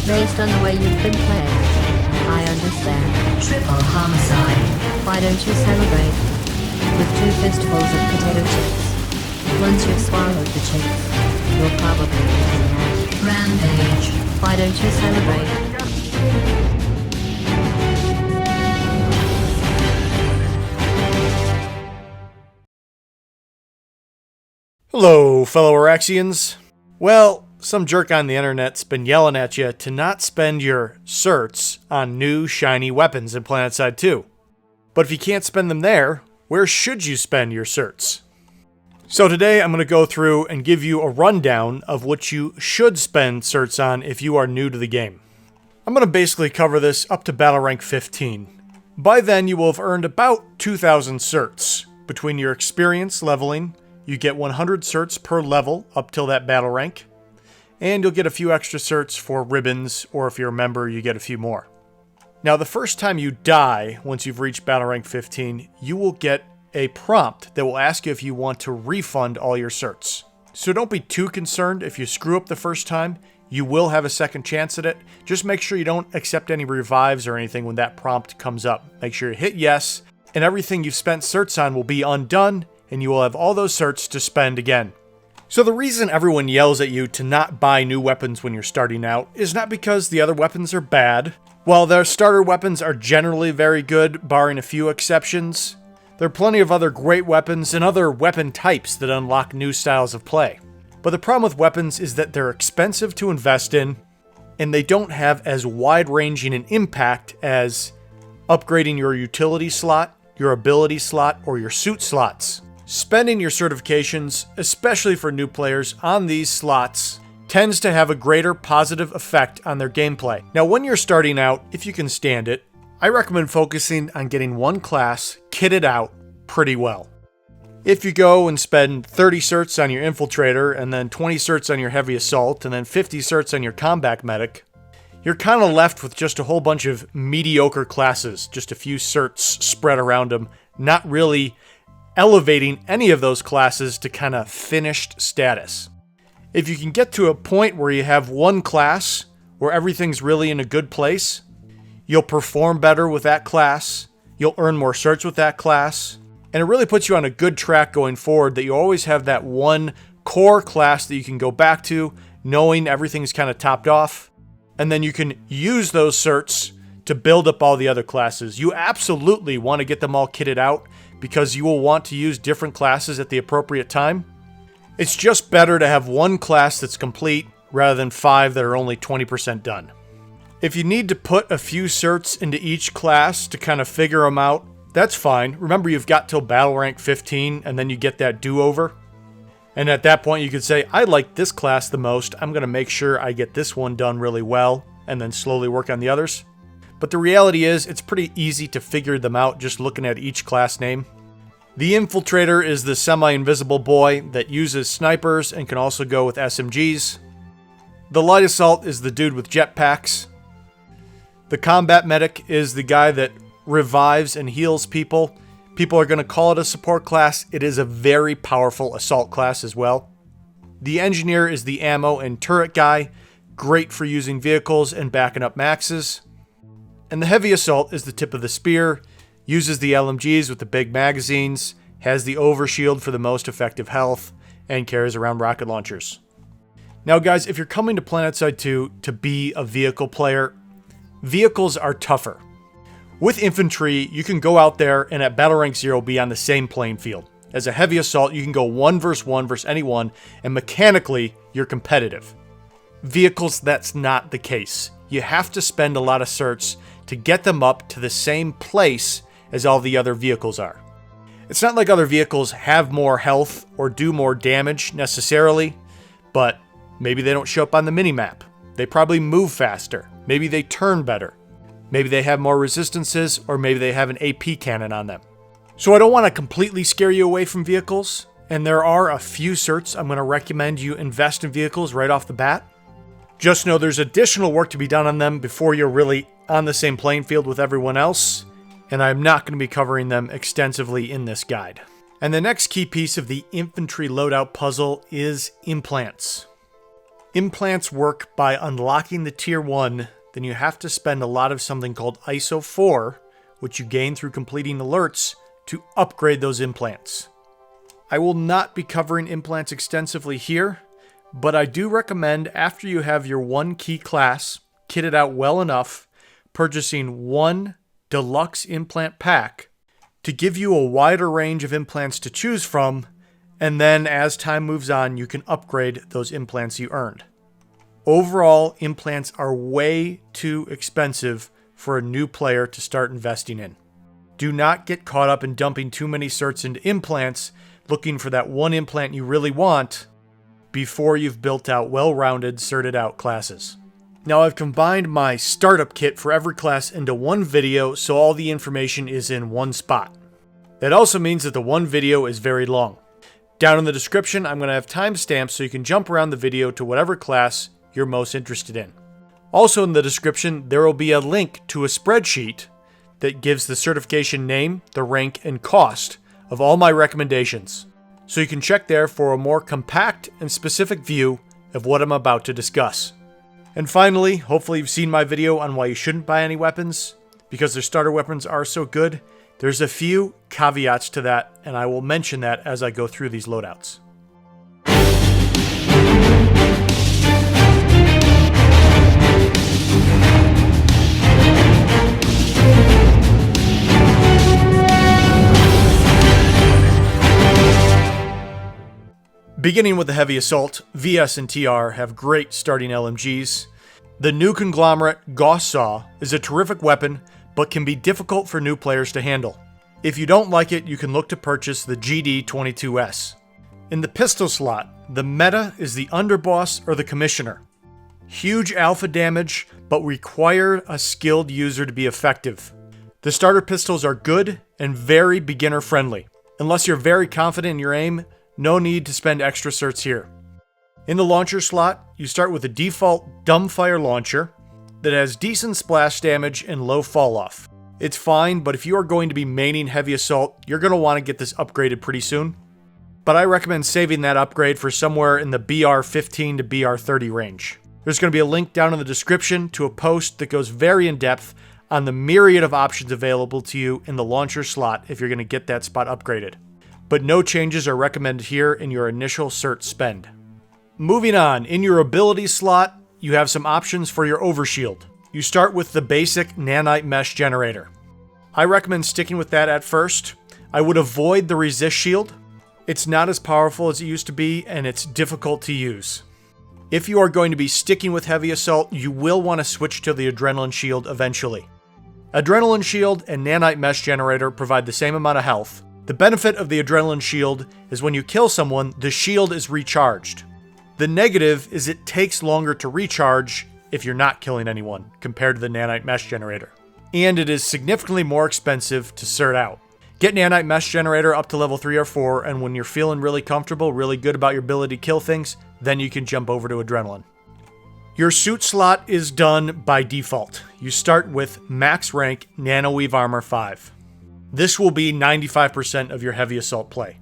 Based on the way you've been playing, I understand. Triple homicide. Why don't you celebrate with 2 fistfuls of potato chips? Once you've swallowed the chips, you'll probably be mad. Rampage. Why don't you celebrate? Hello, fellow Araxians. Well, some jerk on the internet's been yelling at you to not spend your certs on new shiny weapons in Planetside 2. But if you can't spend them there, where should you spend your certs? So today I'm going to go through and give you a rundown of what you should spend certs on if you are new to the game. I'm going to basically cover this up to battle rank 15. By then you will have earned about 2,000 certs. Between your experience leveling, you get 100 certs per level up till that battle rank. And you'll get a few extra certs for ribbons, or if you're a member, you get a few more. Now, the first time you die, once you've reached battle rank 15, you will get a prompt that will ask you if you want to refund all your certs. So don't be too concerned if you screw up the first time. You will have a second chance at it. Just make sure you don't accept any revives or anything when that prompt comes up. Make sure you hit yes, and everything you've spent certs on will be undone, and you will have all those certs to spend again. So the reason everyone yells at you to not buy new weapons when you're starting out is not because the other weapons are bad. While their starter weapons are generally very good, barring a few exceptions, there are plenty of other great weapons and other weapon types that unlock new styles of play. But the problem with weapons is that they're expensive to invest in, and they don't have as wide-ranging an impact as upgrading your utility slot, your ability slot, or your suit slots. Spending your certifications, especially for new players, on these slots tends to have a greater positive effect on their gameplay. Now, when you're starting out, if you can stand it, I recommend focusing on getting one class kitted out pretty well. If you go and spend 30 certs on your Infiltrator, and then 20 certs on your Heavy Assault, and then 50 certs on your Combat Medic, you're kind of left with just a whole bunch of mediocre classes, just a few certs spread around them, not really elevating any of those classes to kind of finished status. If you can get to a point where you have one class where everything's really in a good place, you'll perform better with that class, you'll earn more certs with that class, and it really puts you on a good track going forward that you always have that one core class that you can go back to, knowing everything's kind of topped off, and then you can use those certs to build up all the other classes. You absolutely want to get them all kitted out, because you will want to use different classes at the appropriate time. It's just better to have one class that's complete rather than 5 that are only 20% done. If you need to put a few certs into each class to kind of figure them out, that's fine. Remember, you've got till battle rank 15 and then you get that do-over. And at that point you could say, I like this class the most. I'm going to make sure I get this one done really well and then slowly work on the others. But the reality is, it's pretty easy to figure them out just looking at each class name. The Infiltrator is the semi-invisible boy that uses snipers and can also go with SMGs. The Light Assault is the dude with jetpacks. The Combat Medic is the guy that revives and heals people. People are going to call it a support class. It is a very powerful assault class as well. The Engineer is the ammo and turret guy, great for using vehicles and backing up maxes. And the Heavy Assault is the tip of the spear, uses the LMGs with the big magazines, has the overshield for the most effective health, and carries around rocket launchers. Now guys, if you're coming to Planetside 2 to be a vehicle player, vehicles are tougher. With infantry, you can go out there and at battle rank 0 be on the same playing field. As a Heavy Assault, you can go 1 versus anyone, and mechanically, you're competitive. Vehicles, that's not the case. You have to spend a lot of certs to get them up to the same place as all the other vehicles are. It's not like other vehicles have more health or do more damage necessarily, but maybe they don't show up on the minimap. They probably move faster. Maybe they turn better. Maybe they have more resistances, or maybe they have an AP cannon on them. So I don't want to completely scare you away from vehicles, and there are a few certs I'm going to recommend you invest in vehicles right off the bat. Just know there's additional work to be done on them before you're really on the same playing field with everyone else, and I'm not going to be covering them extensively in this guide. And the next key piece of the infantry loadout puzzle is implants. Implants work by unlocking the tier 1, then you have to spend a lot of something called ISO 4, which you gain through completing alerts, to upgrade those implants. I will not be covering implants extensively here, but I do recommend after you have your 1 key class kitted out well enough, purchasing 1 deluxe implant pack to give you a wider range of implants to choose from, and then as time moves on, you can upgrade those implants you earned. Overall, implants are way too expensive for a new player to start investing in. Do not get caught up in dumping too many certs into implants, looking for that one implant you really want before you've built out well-rounded, certed out classes. Now I've combined my startup kit for every class into one video, so all the information is in one spot. That also means that the one video is very long. Down in the description, I'm going to have timestamps so you can jump around the video to whatever class you're most interested in. Also in the description, there will be a link to a spreadsheet that gives the certification name, the rank, and cost of all my recommendations. So you can check there for a more compact and specific view of what I'm about to discuss. And finally, hopefully you've seen my video on why you shouldn't buy any weapons. Because their starter weapons are so good, there's a few caveats to that, and I will mention that as I go through these loadouts. Beginning with the Heavy Assault, VS and TR have great starting LMGs. The new conglomerate Gauss Saw is a terrific weapon, but can be difficult for new players to handle. If you don't like it, you can look to purchase the GD22S. In the pistol slot, the meta is the Underboss or the Commissioner. Huge alpha damage, but require a skilled user to be effective. The starter pistols are good and very beginner friendly. Unless you're very confident in your aim, no need to spend extra certs here. In the launcher slot, you start with a default dumbfire launcher that has decent splash damage and low fall off. It's fine, but if you are going to be maining Heavy Assault, you're going to want to get this upgraded pretty soon. But I recommend saving that upgrade for somewhere in the BR15 to BR30 range. There's going to be a link down in the description to a post that goes very in depth on the myriad of options available to you in the launcher slot if you're going to get that spot upgraded. But no changes are recommended here in your initial cert spend. Moving on, in your ability slot, you have some options for your overshield. You start with the basic nanite mesh generator. I recommend sticking with that at first. I would avoid the resist shield. It's not as powerful as it used to be, and it's difficult to use. If you are going to be sticking with Heavy Assault, you will want to switch to the adrenaline shield eventually. Adrenaline shield and nanite mesh generator provide the same amount of health. The benefit of the adrenaline shield is when you kill someone, the shield is recharged. The negative is it takes longer to recharge if you're not killing anyone compared to the nanite mesh generator. And it is significantly more expensive to cert out. Get nanite mesh generator up to level 3 or 4, and when you're feeling really comfortable, really good about your ability to kill things, then you can jump over to adrenaline. Your suit slot is done by default. You start with max rank Nanoweave Armor 5. This will be 95% of your Heavy Assault play.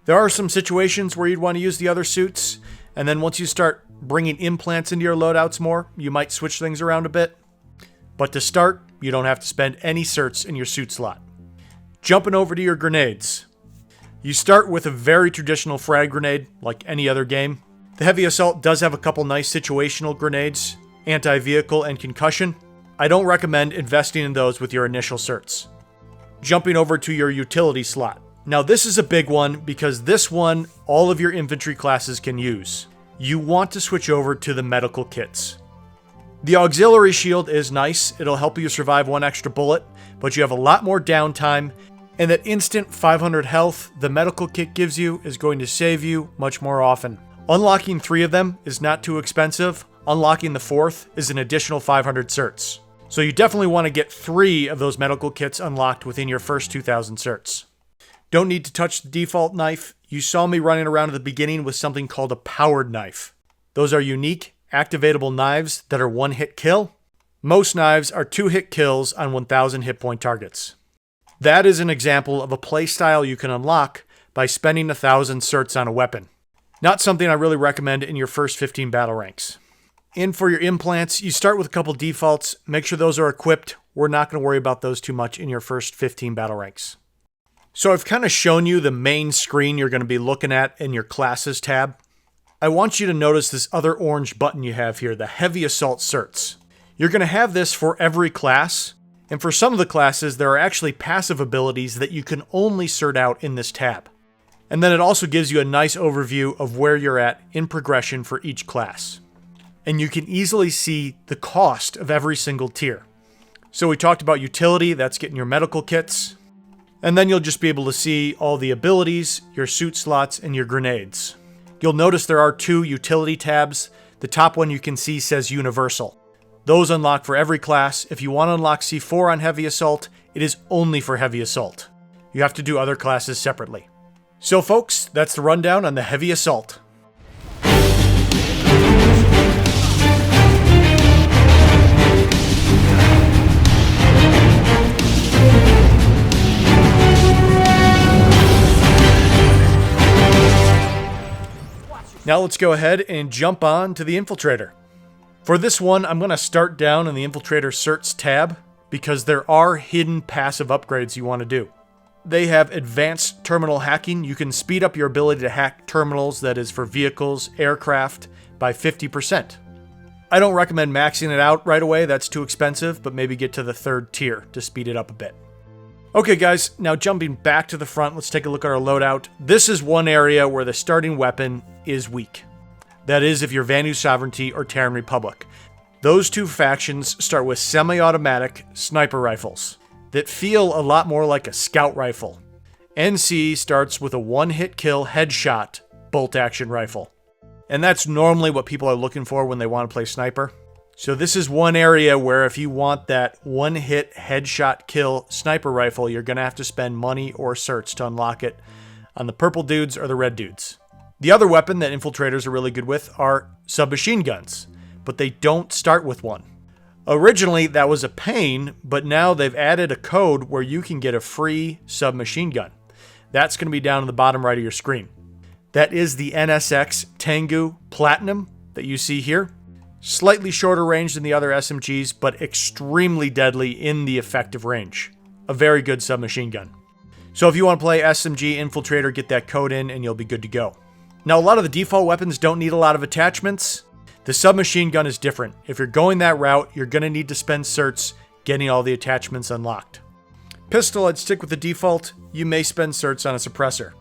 There are some situations where you'd want to use the other suits, and then once you start bringing implants into your loadouts more, you might switch things around a bit. But to start, you don't have to spend any certs in your suit slot. Jumping over to your grenades. You start with a very traditional frag grenade, like any other game. The Heavy Assault does have a couple nice situational grenades, anti-vehicle and concussion. I don't recommend investing in those with your initial certs. Jumping over to your utility slot. Now this is a big one because this one all of your infantry classes can use. You want to switch over to the medical kits. The auxiliary shield is nice, it'll help you survive one extra bullet, but you have a lot more downtime, and that instant 500 health the medical kit gives you is going to save you much more often. Unlocking 3 of them is not too expensive, unlocking the 4th is an additional 500 certs. So you definitely want to get 3 of those medical kits unlocked within your first 2,000 certs. Don't need to touch the default knife. You saw me running around at the beginning with something called a powered knife. Those are unique, activatable knives that are 1-hit kill. Most knives are 2-hit kills on 1,000 hit point targets. That is an example of a playstyle you can unlock by spending 1,000 certs on a weapon. Not something I really recommend in your first 15 battle ranks. And for your implants, you start with a couple defaults. Make sure those are equipped. We're not going to worry about those too much in your first 15 battle ranks. So I've kind of shown you the main screen you're going to be looking at in your classes tab. I want you to notice this other orange button you have here, the Heavy Assault Certs. You're going to have this for every class, and for some of the classes, there are actually passive abilities that you can only cert out in this tab. And then it also gives you a nice overview of where you're at in progression for each class. And you can easily see the cost of every single tier. So we talked about utility, that's getting your medical kits. And then you'll just be able to see all the abilities, your suit slots, and your grenades. You'll notice there are 2 utility tabs. The top one you can see says Universal. Those unlock for every class. If you want to unlock C4 on Heavy Assault, it is only for Heavy Assault. You have to do other classes separately. So folks, that's the rundown on the Heavy Assault. Now let's go ahead and jump on to the Infiltrator. For this one, I'm going to start down in the Infiltrator Certs tab because there are hidden passive upgrades you want to do. They have advanced terminal hacking. You can speed up your ability to hack terminals, that is for vehicles, aircraft, by 50%. I don't recommend maxing it out right away, that's too expensive, but maybe get to the 3rd tier to speed it up a bit. Okay guys, now jumping back to the front, let's take a look at our loadout. This is one area where the starting weapon is weak. That is if you're Vanu Sovereignty or Terran Republic. Those 2 factions start with semi-automatic sniper rifles that feel a lot more like a scout rifle. NC starts with a one-hit kill headshot bolt-action rifle. And that's normally what people are looking for when they want to play sniper. So this is one area where if you want that one-hit headshot kill sniper rifle, you're going to have to spend money or certs to unlock it on the purple dudes or the red dudes. The other weapon that infiltrators are really good with are submachine guns, but they don't start with one. Originally, that was a pain, but now they've added a code where you can get a free submachine gun. That's going to be down in the bottom right of your screen. That is the NSX Tengu Platinum that you see here. Slightly shorter range than the other SMGs, but extremely deadly in the effective range. A very good submachine gun. So if you want to play SMG Infiltrator, get that code in and you'll be good to go. Now, a lot of the default weapons don't need a lot of attachments. The submachine gun is different. If you're going that route, you're going to need to spend certs getting all the attachments unlocked. Pistol, I'd stick with the default. You may spend certs on a suppressor.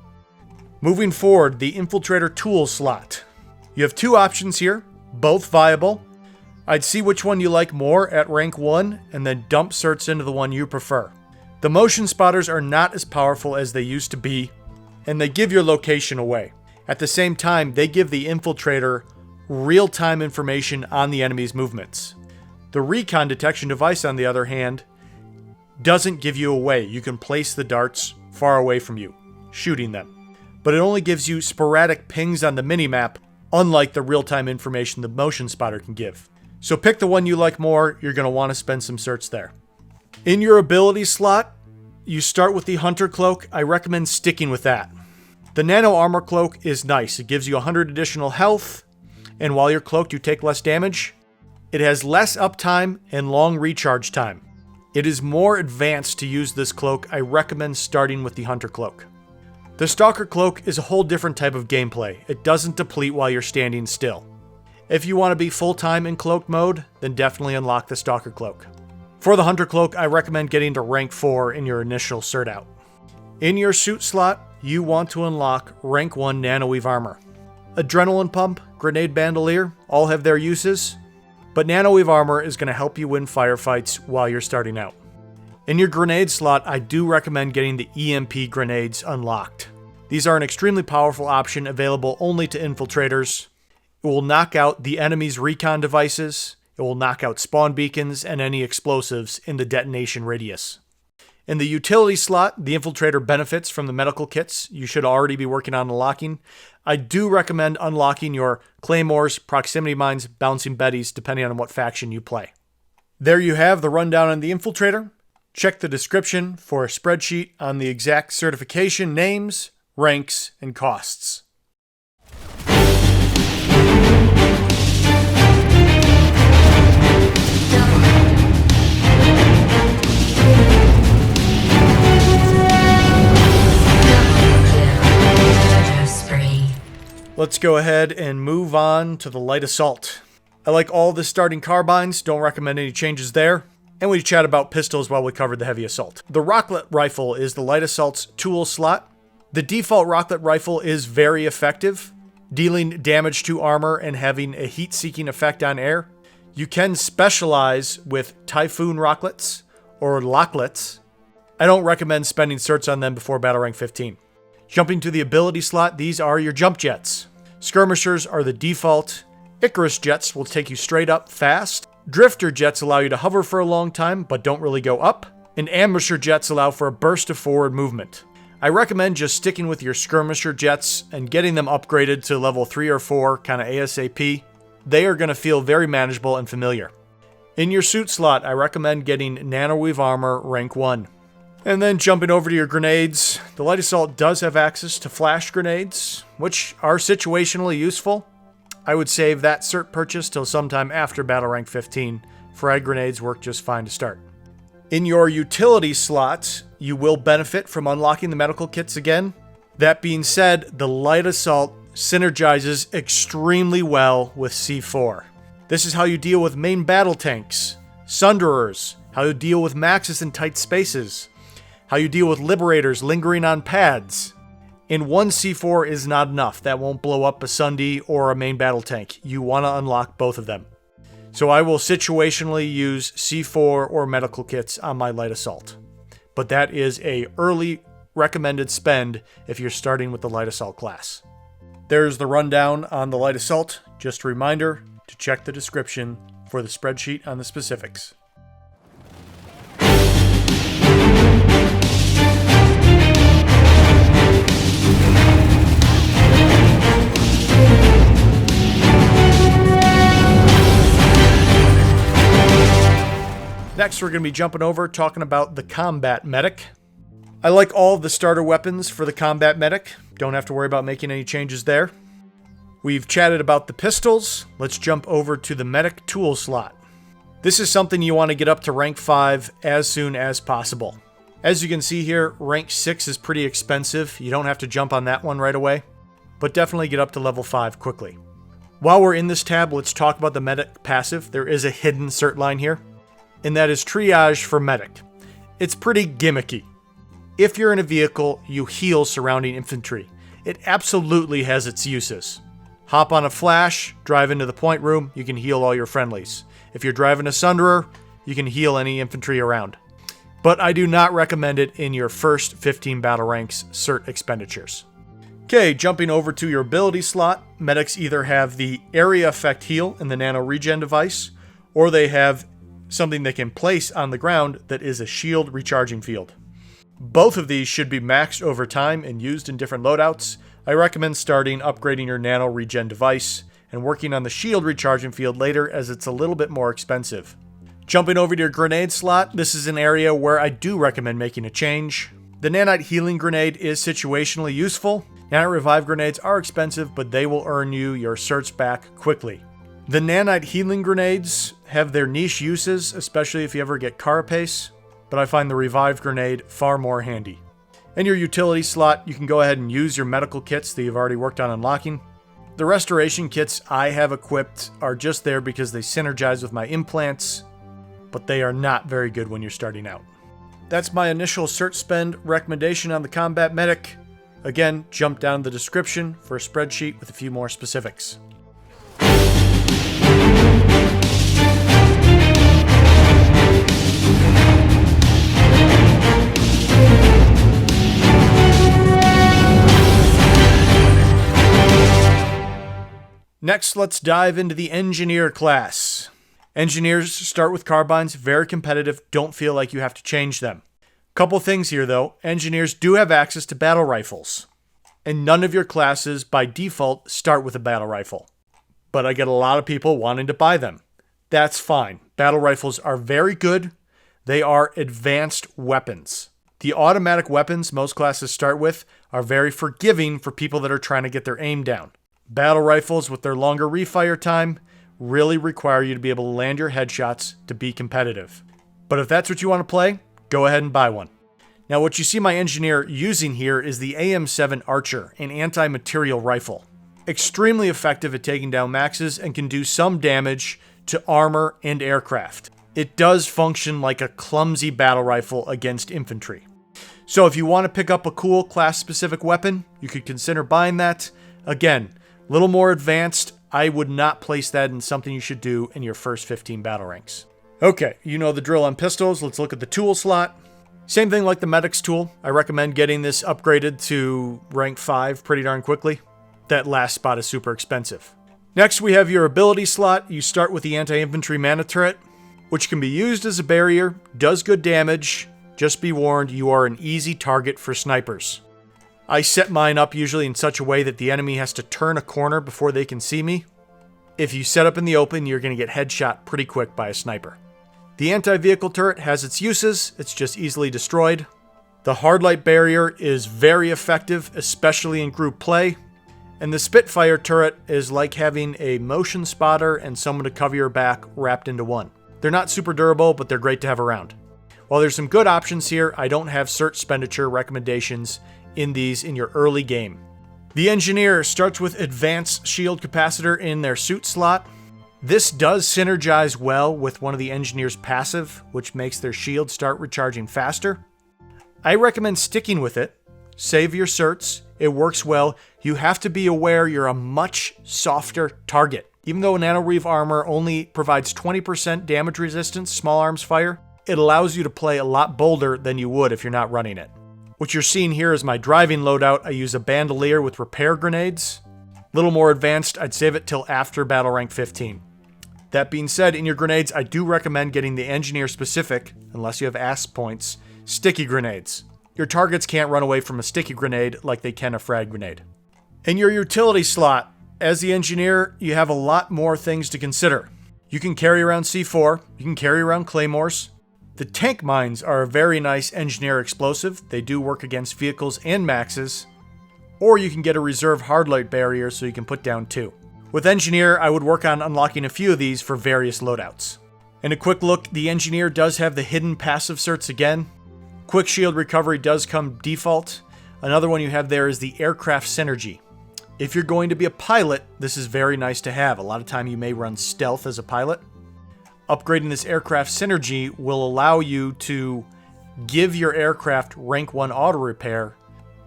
Moving forward, the Infiltrator tool slot. You have 2 options here, both viable. I'd see which one you like more at rank 1 and then dump certs into the one you prefer. The motion spotters are not as powerful as they used to be, and they give your location away. At the same time, they give the Infiltrator real-time information on the enemy's movements. The recon detection device, on the other hand, doesn't give you away. You can place the darts far away from you, shooting them. But it only gives you sporadic pings on the minimap, unlike the real-time information the motion spotter can give. So pick the one you like more. You're going to want to spend some certs there. In your ability slot, you start with the Hunter Cloak. I recommend sticking with that. The Nano Armor Cloak is nice. It gives you 100 additional health, and while you're cloaked, you take less damage. It has less uptime and long recharge time. It is more advanced to use this cloak. I recommend starting with the Hunter Cloak. The Stalker Cloak is a whole different type of gameplay. It doesn't deplete while you're standing still. If you want to be full-time in cloaked mode, then definitely unlock the Stalker Cloak. For the Hunter Cloak, I recommend getting to rank 4 in your initial cert out. In your suit slot, you want to unlock rank 1 Nanoweave Armor. Adrenaline Pump, Grenade Bandolier, all have their uses, but Nanoweave Armor is going to help you win firefights while you're starting out. In your grenade slot, I do recommend getting the EMP grenades unlocked. These are an extremely powerful option available only to infiltrators. It will knock out the enemy's recon devices, it will knock out spawn beacons and any explosives in the detonation radius. In the utility slot, the infiltrator benefits from the medical kits you should already be working on unlocking. I do recommend unlocking your claymores, proximity mines, bouncing betties, depending on what faction you play. There you have the rundown on the infiltrator. Check the description for a spreadsheet on the exact certification names, ranks, and costs. Let's go ahead and move on to the light assault. I like all the starting carbines, don't recommend any changes there. And we chat about pistols while we covered the heavy assault. The rocklet rifle is the light assault's tool slot. The default rocklet rifle is very effective, dealing damage to armor and having a heat-seeking effect on air. You can specialize with Typhoon rocklets or locklets. I don't recommend spending certs on them before battle rank 15. Jumping to the ability slot, these are your jump jets. Skirmishers are the default. Icarus jets will take you straight up fast. Drifter jets allow you to hover for a long time, but don't really go up. And ambusher jets allow for a burst of forward movement. I recommend just sticking with your skirmisher jets and getting them upgraded to level 3 or 4, kind of ASAP. They are going to feel very manageable and familiar. In your suit slot, I recommend getting Nanoweave Armor rank 1. And then jumping over to your grenades, the light assault does have access to flash grenades, which are situationally useful. I would save that cert purchase till sometime after battle rank 15. Frag grenades work just fine to start. In your utility slot, you will benefit from unlocking the medical kits again. That being said, the light assault synergizes extremely well with C4. This is how you deal with main battle tanks, Sunderers, how you deal with Maxes in tight spaces, how you deal with Liberators lingering on pads. In one C4 is not enough. That won't blow up a Sundy or a main battle tank. You want to unlock both of them. So I will situationally use C4 or medical kits on my light assault. But that is a early recommended spend if you're starting with the light assault class. There's the rundown on the light assault. Just a reminder to check the description for the spreadsheet on the specifics. Next, we're going to be jumping over talking about the combat medic. I like all of the starter weapons for the combat medic. Don't have to worry about making any changes there. We've chatted about the pistols. Let's jump over to the medic tool slot. This is something you want to get up to rank 5 as soon as possible. As you can see here, rank 6 is pretty expensive. You don't have to jump on that one right away, but definitely get up to level 5 quickly. While we're in this tab, let's talk about the medic passive. There is a hidden cert line here, and that is triage for medic. It's pretty gimmicky. If you're in a vehicle, you heal surrounding infantry. It absolutely has its uses. Hop on a flash, drive into the point room, you can heal all your friendlies. If you're driving a Sunderer, you can heal any infantry around. But I do not recommend it in your first 15 battle ranks cert expenditures. Okay, jumping over to your ability slot, medics either have the area effect heal in the nano regen device, or they have something they can place on the ground that is a shield recharging field. Both of these should be maxed over time and used in different loadouts. I recommend starting upgrading your nano regen device and working on the shield recharging field later, as it's a little bit more expensive. Jumping over to your grenade slot, this is an area where I do recommend making a change. The nanite healing grenade is situationally useful. Nanite revive grenades are expensive, but they will earn you your certs back quickly. The nanite healing grenades have their niche uses, especially if you ever get carapace, but I find the revive grenade far more handy. In your utility slot, you can go ahead and use your medical kits that you've already worked on unlocking. The restoration kits I have equipped are just there because they synergize with my implants, but they are not very good when you're starting out. That's my initial cert spend recommendation on the combat medic. Again, jump down the description for a spreadsheet with a few more specifics. Next, let's dive into the engineer class. Engineers start with carbines, very competitive, don't feel like you have to change them. Couple things here though, engineers do have access to battle rifles, and none of your classes by default start with a battle rifle. But I get a lot of people wanting to buy them. That's fine. Battle rifles are very good. They are advanced weapons. The automatic weapons most classes start with are very forgiving for people that are trying to get their aim down. Battle rifles with their longer refire time really require you to be able to land your headshots to be competitive. But if that's what you want to play, go ahead and buy one. Now what you see my engineer using here is the AM7 Archer, an anti-material rifle. Extremely effective at taking down maxes and can do some damage to armor and aircraft. It does function like a clumsy battle rifle against infantry. So if you want to pick up a cool class-specific weapon, you could consider buying that. Again, a little more advanced. I would not place that in something you should do in your first 15 battle ranks. Okay, you know the drill on pistols. Let's look at the tool slot. Same thing like the medic's tool. I recommend getting this upgraded to rank 5 pretty darn quickly. That last spot is super expensive. Next, we have your ability slot. You start with the anti-infantry mana turret, which can be used as a barrier, does good damage. Just be warned, you are an easy target for snipers. I set mine up usually in such a way that the enemy has to turn a corner before they can see me. If you set up in the open, you're going to get headshot pretty quick by a sniper. The anti-vehicle turret has its uses, it's just easily destroyed. The hard light barrier is very effective, especially in group play. And the Spitfire turret is like having a motion spotter and someone to cover your back wrapped into one. They're not super durable, but they're great to have around. While there's some good options here, I don't have cert expenditure recommendations in these in your early game. The Engineer starts with Advanced Shield Capacitor in their suit slot. This does synergize well with one of the Engineer's passive, which makes their shield start recharging faster. I recommend sticking with it. Save your certs. It works well. You have to be aware you're a much softer target. Even though Nanoreave armor only provides 20% damage resistance, small arms fire, it allows you to play a lot bolder than you would if you're not running it. What you're seeing here is my driving loadout. I use a bandolier with repair grenades. A little more advanced, I'd save it till after battle rank 15. That being said, in your grenades, I do recommend getting the Engineer specific, unless you have ASP points, sticky grenades. Your targets can't run away from a sticky grenade like they can a frag grenade. In your utility slot, as the Engineer, you have a lot more things to consider. You can carry around C4, you can carry around claymores. The tank mines are a very nice Engineer explosive. They do work against vehicles and maxes. Or you can get a reserve hardlight barrier so you can put down 2. With Engineer, I would work on unlocking a few of these for various loadouts. In a quick look, the Engineer does have the hidden passive certs again. Quick shield recovery does come default. Another one you have there is the aircraft synergy. If you're going to be a pilot, this is very nice to have. A lot of time you may run stealth as a pilot. Upgrading this aircraft synergy will allow you to give your aircraft rank 1 auto repair,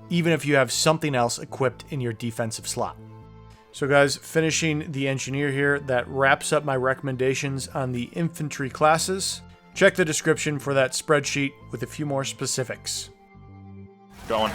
even if you have something else equipped in your defensive slot. So guys, finishing the Engineer here, that wraps up my recommendations on the infantry classes. Check the description for that spreadsheet with a few more specifics. Going.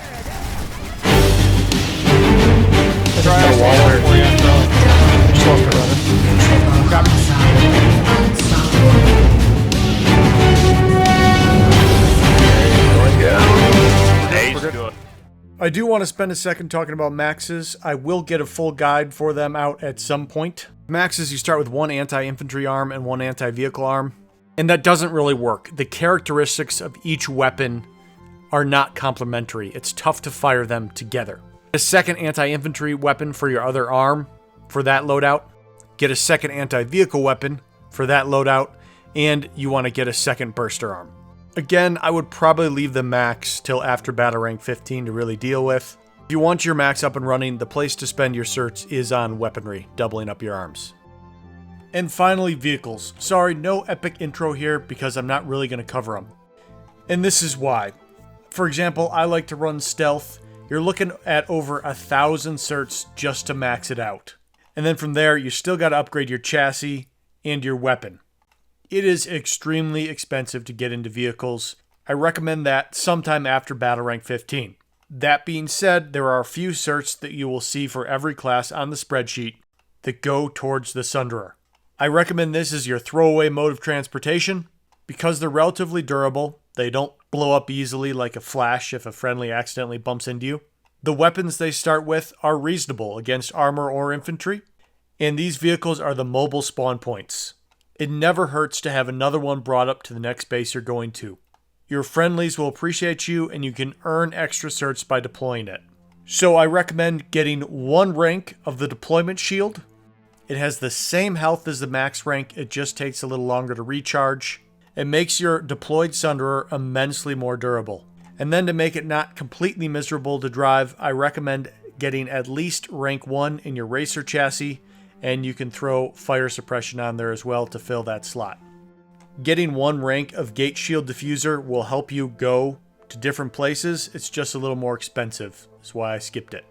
I do want to spend a second talking about maxes. I will get a full guide for them out at some point. Maxes, you start with one anti-infantry arm and one anti-vehicle arm. And that doesn't really work. The characteristics of each weapon are not complementary. It's tough to fire them together. A second anti-infantry weapon for your other arm for that loadout. Get a second anti-vehicle weapon for that loadout. And you want to get a second burster arm. Again, I would probably leave the max till after battle rank 15 to really deal with. If you want your max up and running, the place to spend your certs is on weaponry, doubling up your arms. And finally, vehicles. Sorry, no epic intro here because I'm not really going to cover them. And this is why. For example, I like to run stealth. You're looking at over 1,000 certs just to max it out. And then from there, you still got to upgrade your chassis and your weapon. It is extremely expensive to get into vehicles. I recommend that sometime after battle rank 15. That being said, there are a few certs that you will see for every class on the spreadsheet that go towards the Sunderer. I recommend this as your throwaway mode of transportation. Because they're relatively durable, they don't blow up easily like a flash if a friendly accidentally bumps into you. The weapons they start with are reasonable against armor or infantry, and these vehicles are the mobile spawn points. It never hurts to have another one brought up to the next base you're going to. Your friendlies will appreciate you, and you can earn extra certs by deploying it. So I recommend getting 1 rank of the deployment shield. It has the same health as the max rank, it just takes a little longer to recharge. It makes your deployed Sunderer immensely more durable. And then to make it not completely miserable to drive, I recommend getting at least rank 1 in your racer chassis, and you can throw fire suppression on there as well to fill that slot. Getting 1 rank of Gate Shield Diffuser will help you go to different places. It's just a little more expensive. That's why I skipped it.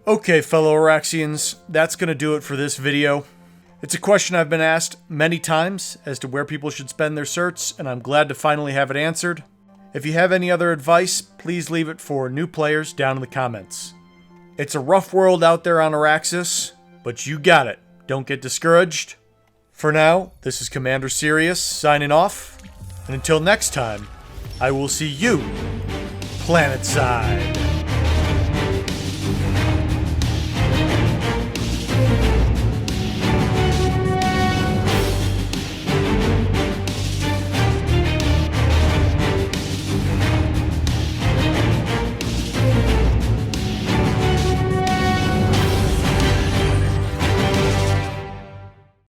Okay, fellow Araxians, that's going to do it for this video. It's a question I've been asked many times as to where people should spend their certs, and I'm glad to finally have it answered. If you have any other advice, please leave it for new players down in the comments. It's a rough world out there on Araxis, but you got it. Don't get discouraged. For now, this is Commander Cyrious signing off, and until next time, I will see you Planetside.